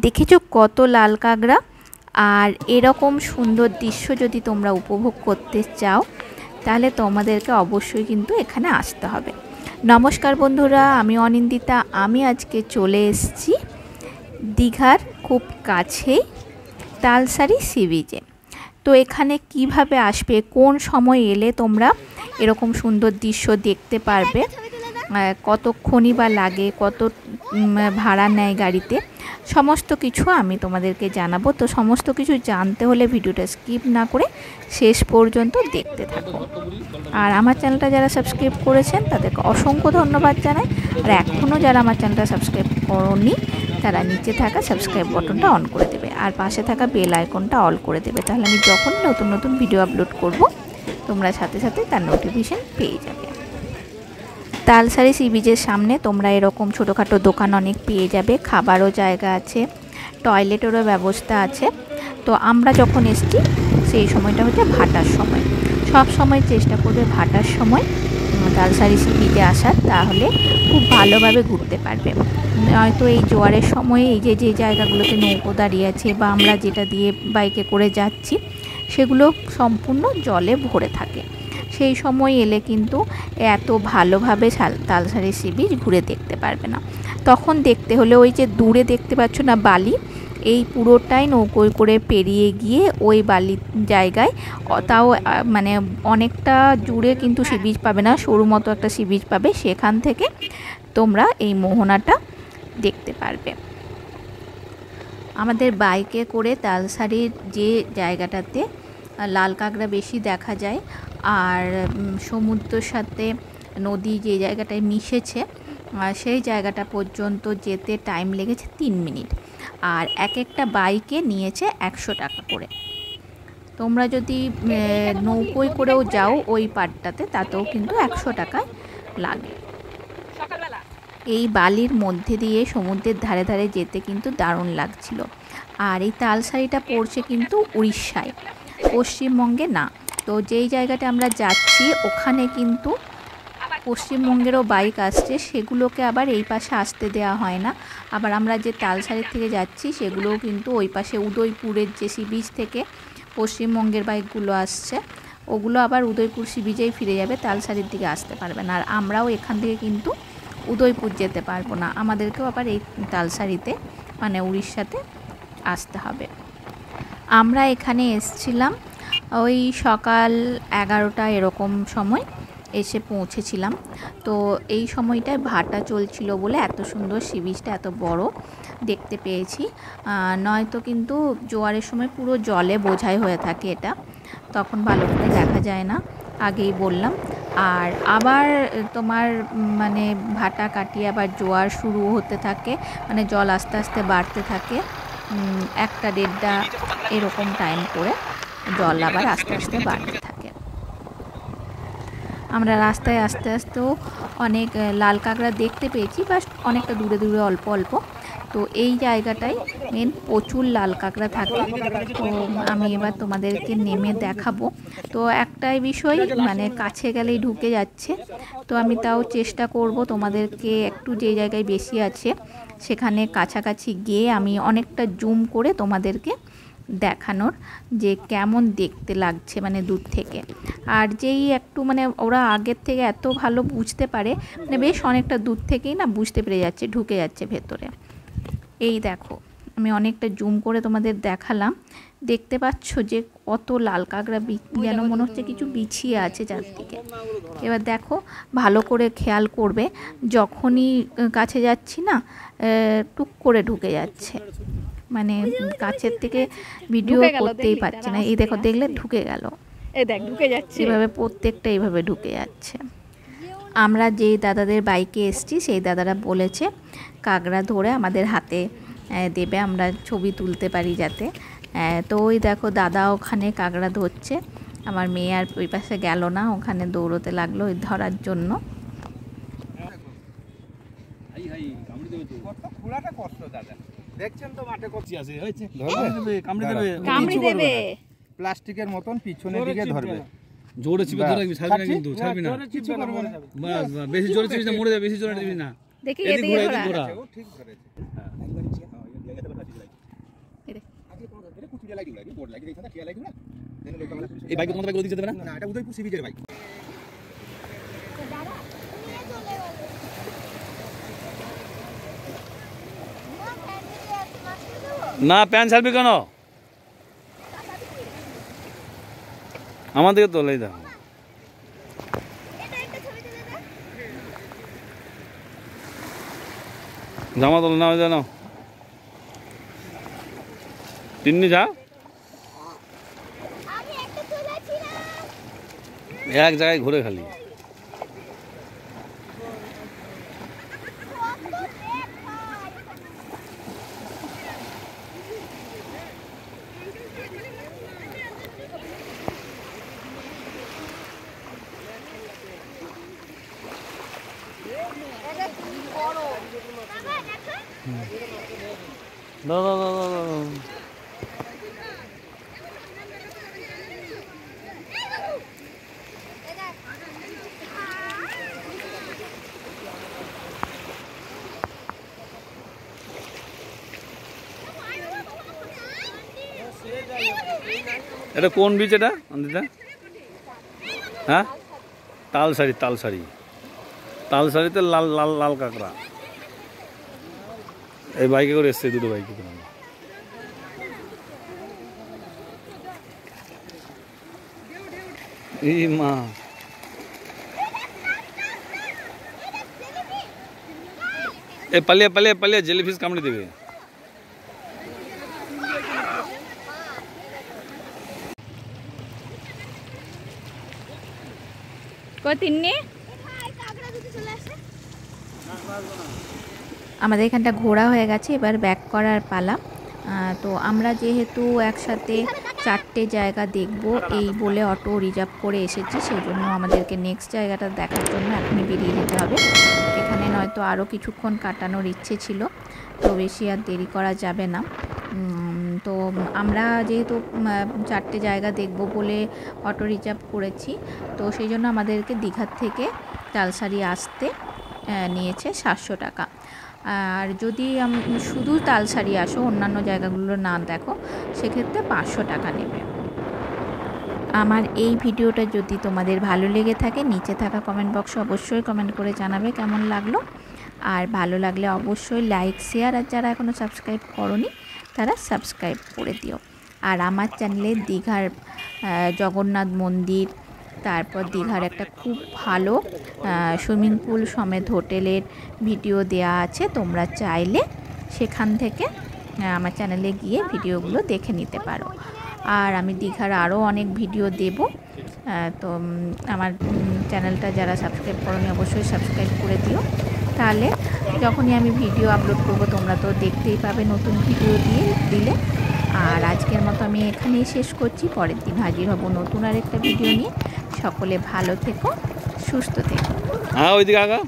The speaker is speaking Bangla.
দেখেছো কত লাল কাঁকড়া। আর এরকম সুন্দর দৃশ্য যদি তোমরা উপভোগ করতে চাও তাহলে তোমাদেরকে অবশ্যই কিন্তু এখানে আসতে হবে। নমস্কার বন্ধুরা, আমি অনিন্দিতা। আমি আজকে চলে এসেছি দীঘার খুব কাছেই তালসারি সি বিচে। তো এখানে কিভাবে আসবে, কোন সময় এলে তোমরা এরকম সুন্দর দৃশ্য দেখতে পারবে, কতক্ষণই বা লাগে, কত ভাড়া নেয় গাড়িতে, সমস্ত কিছু আমি তোমাদেরকে জানাবো। তো সমস্ত কিছু জানতে হলে ভিডিওটা স্কিপ না করে শেষ পর্যন্ত দেখতে থাকো। আর আমার চ্যানেলটা যারা সাবস্ক্রাইব করেছেন তাদেরকে অসংখ্য ধন্যবাদ জানাই। আর এখনও যারা আমার চ্যানেলটা সাবস্ক্রাইব করোনি তারা নিচে থাকা সাবস্ক্রাইব বাটনটা অন করে দেবে আর পাশে থাকা বেল আইকনটা অল করে দেবে। তাহলে আমি যখন নতুন নতুন ভিডিও আপলোড করব তোমরা সাথে সাথে তার নোটিফিকেশন পেয়ে যাবে। তালসারি সি বিচের সামনে তোমরা এরকম ছোটোখাটো দোকান অনেক পেয়ে যাবে, খাবারও জায়গা আছে, টয়লেটেরও ব্যবস্থা আছে। তো আমরা যখন এসেছি সেই সময়টা হচ্ছে ভাটার সময়। সব সময় চেষ্টা করবে ভাটার সময় তালসারি সি বিচে আসার, তাহলে খুব ভালোভাবে ঘুরতে পারবে। হয়তো এই জোয়ারের সময়ে এই যে জায়গাগুলোতে নৌকো দাঁড়িয়ে আছে বা আমরা যেটা দিয়ে বাইকে করে যাচ্ছি সেগুলো সম্পূর্ণ জলে ভরে থাকে। সেই সময় এলে কিন্তু এত ভালোভাবে তালসারি সি বিচ ঘুরে দেখতে পারবে না। তখন দেখতে হলে ওই যে দূরে দেখতে পাচ্ছ না বালি, এই পুরোটাই নৌকোয় করে পেরিয়ে গিয়ে ওই বালির জায়গায়, তাও মানে অনেকটা জুড়ে কিন্তু সি বিচ পাবে না, সরু মতো একটা সি বিচ পাবে, সেখান থেকে তোমরা এই মোহনাটা দেখতে পারবে। আমাদের বাইকে করে তালসারির যে জায়গাটাতে লাল কাঁকড়া বেশি দেখা যায় আর সমুদ্রের সাথে নদী যে জায়গাটায় মিশেছে সেই জায়গাটা পর্যন্ত যেতে টাইম লেগেছে 3 মিনিট। আর এক একটা বাইকে নিয়েছে 100 টাকা করে। তোমরা যদি নৌকোয় করেও যাও ওই পাড়টাতে তাতেও কিন্তু 100 টাকায় লাগে। এই বালির মধ্যে দিয়ে সমুদ্রের ধারে ধারে যেতে কিন্তু দারুণ লাগছিল। আর এই তালসারিটা পড়ছে কিন্তু উড়িষ্যায়, পশ্চিমবঙ্গে না। তো যেই জায়গাটা আমরা যাচ্ছি ওখানে কিন্তু পশ্চিমবঙ্গেরও বাইক আসছে, সেগুলোকে আবার এই পাশে আসতে দেওয়া হয় না। আবার আমরা যে তালসারির থেকে যাচ্ছি সেগুলোও কিন্তু ওই পাশে উদয়পুরের যে সি বিচ থেকে পশ্চিমবঙ্গের বাইকগুলো আসছে ওগুলো আবার উদয়পুর সি বিচেই ফিরে যাবে, তালসারির দিকে আসতে পারবে না। আর আমরাও এখান থেকে কিন্তু উদয়পুর যেতে পারবো না, আমাদেরকেও আবার এই তালসারিতে মানে উড়িষ্যাতে আসতে হবে। আমরা এখানে এসছিলাম ওই সকাল 11টা এরকম সময় এসে পৌঁছেছিলাম। তো এই সময়টায় ভাটা চলছিল বলে এত সুন্দর সি বিচটা এত বড় দেখতে পেয়েছি, নয়তো কিন্তু জোয়ারের সময় পুরো জলে বোঝাই হয়ে থাকে, এটা তখন ভালো করে দেখা যায় না, আগেই বললাম। আর আবার তোমার মানে ভাটা কাটিয়ে আবার জোয়ার শুরু হতে থাকে, মানে জল আস্তে আস্তে বাড়তে থাকে, 1টা 1:30টা এরকম টাইম করে জল আবার আস্তে আস্তে বাড়তে থাকে। আমরা রাস্তায় আস্তে আস্তেও অনেক লাল কাঁকড়া দেখতে পেয়েছি, বা অনেকটা দূরে দূরে অল্প অল্প। তো এই জায়গাটায় মেন প্রচুর লাল কাঁকড়া থাকে। তো আমি এবার তোমাদেরকে নেমে দেখাবো। তো একটাই বিষয়, মানে কাছে গেলেই ঢুকে যাচ্ছে, তো আমি তাও চেষ্টা করব তোমাদেরকে একটু যে জায়গায় বেশি আছে সেখানে কাছাকাছি গিয়ে আমি অনেকটা জুম করে তোমাদেরকে দেখানোর, যে কেমন দেখতে লাগছে মানে দূর থেকে। আর যেই একটু মানে ওরা আগের থেকে এত ভালো বুঝতে পারে, মানে বেশ অনেকটা দূর থেকেই না বুঝতে পেরে যাচ্ছে, ঢুকে যাচ্ছে ভেতরে। এই দেখো আমি অনেকটা জুম করে তোমাদের দেখালাম, দেখতে পাচ্ছ যে কত লাল কাঁকড়া যেন মনে হচ্ছে কিছু বিছিয়ে আছে চারদিকে। এবার দেখো ভালো করে খেয়াল করবে, যখনই কাছে যাচ্ছি না টুক করে ঢুকে যাচ্ছে, মানে কাছের থেকে ভিডিও করতেই পারছি না। এই দেখো দেখলে ঢুকে গেল, এই দেখ ঢুকে যাচ্ছে, এভাবে প্রত্যেকটা এইভাবে ঢুকে যাচ্ছে। আমরা যেই দাদাদের বাইকে এসছি সেই দাদারা বলেছে কাঁকড়া ধরে আমাদের হাতে দেবে, আমরা ছবি তুলতে পারি যাতে। তো ওই দেখো দাদা ওখানে কাঁকড়া ধরছে, আমার মেয়ে আর ওই পাশে গেল না, ওখানে দৌড়তে লাগলো ওই ধরার জন্য। প্লাস্টিকের মতন পিছনের দিকে ধরবে, জোরে চিপে ধরে রাখবি, ছাড়বি না কিন্তু, ছাড়বি না, বাস বেশি জোরে চিপিস না, মরে যাবে, বেশি জোরে চিপিস না। দেখি এদিকে ঘোরা, ঠিক ধরেছে। এই বাইক তোমাদের বাইক ওদিকে যেতে পারে না এটা উদয়পুর সি বিচের বাইক। না প্যান্ট ছাড়বি কেন আমাদেরকে তো লাই দাও জামা তোল না জানো তিন্নি যা এক জায়গায় ঘুরে খালি এটা কোন বীজ এটা অন্দিতা হ্যাঁ তালসারি তালসারি তালসারিতে লাল লাল লাল কাঁকড়া এই বাইকে করে এসছে দুটো বাইকে করে এই মা এ পালিয়ে পালিয়ে পালিয়ে জেলিফিশ কামড়ে দেবে আমাদের এখানটা ঘোরা হয়ে গেছে, এবার ব্যাক করার পালা। তো আমরা যেহেতু একসাথে 4টে জায়গা দেখব এই বলে অটো রিজার্ভ করে এসেছি, সেই জন্য আমাদেরকে নেক্সট জায়গাটা দেখার জন্য এখনই বেরিয়ে যেতে হবে। এখানে নয়তো আরও কিছুক্ষণ কাটানোর ইচ্ছে ছিল, তো বেশি আর দেরি করা যাবে না। তো আমরা যেহেতু 4টে জায়গা দেখব বলে অটো রিজার্ভ করেছি, তো সেই জন্য আমাদেরকে দীঘার থেকে তালসারি আসতে নিয়েছে 700 টাকা। আর যদি শুধু তালসারি আসো, অন্যান্য জায়গাগুলো না দেখো, সেক্ষেত্রে 500 টাকা নেবে। আমার এই ভিডিওটা যদি তোমাদের ভালো লেগে থাকে, নিচে থাকা কমেন্ট বক্সে অবশ্যই কমেন্ট করে জানাবে কেমন লাগলো। আর ভালো লাগলে অবশ্যই লাইক শেয়ার, আর যারা এখনও সাবস্ক্রাইব করোনি তারা সাবস্ক্রাইব করে দিও। আর আমার চ্যানেলে দীঘার জগন্নাথ মন্দির, তারপর দীঘার একটা খুব ভালো সুইমিং পুল সমেত হোটেলের ভিডিও দেয়া আছে, তোমরা চাইলে সেখান থেকে আমার চ্যানেলে গিয়ে ভিডিওগুলো দেখে নিতে পারো। আর আমি দীঘার আরও অনেক ভিডিও দেব, তো আমার চ্যানেলটা যারা সাবস্ক্রাইব করোনি অবশ্যই সাবস্ক্রাইব করে দিও, তাহলে যখনই আমি ভিডিও আপলোড করব তোমরা তো দেখতেই পাবে নতুন ভিডিও দিলে। আর আজকের মতো আমি এখানেই শেষ করছি, পরের দিন হাজির হব নতুন আরেকটা ভিডিও নিয়ে। সকলে ভালো থেকো, সুস্থ থেকো। হ্যাঁ ওইদিকে আগা।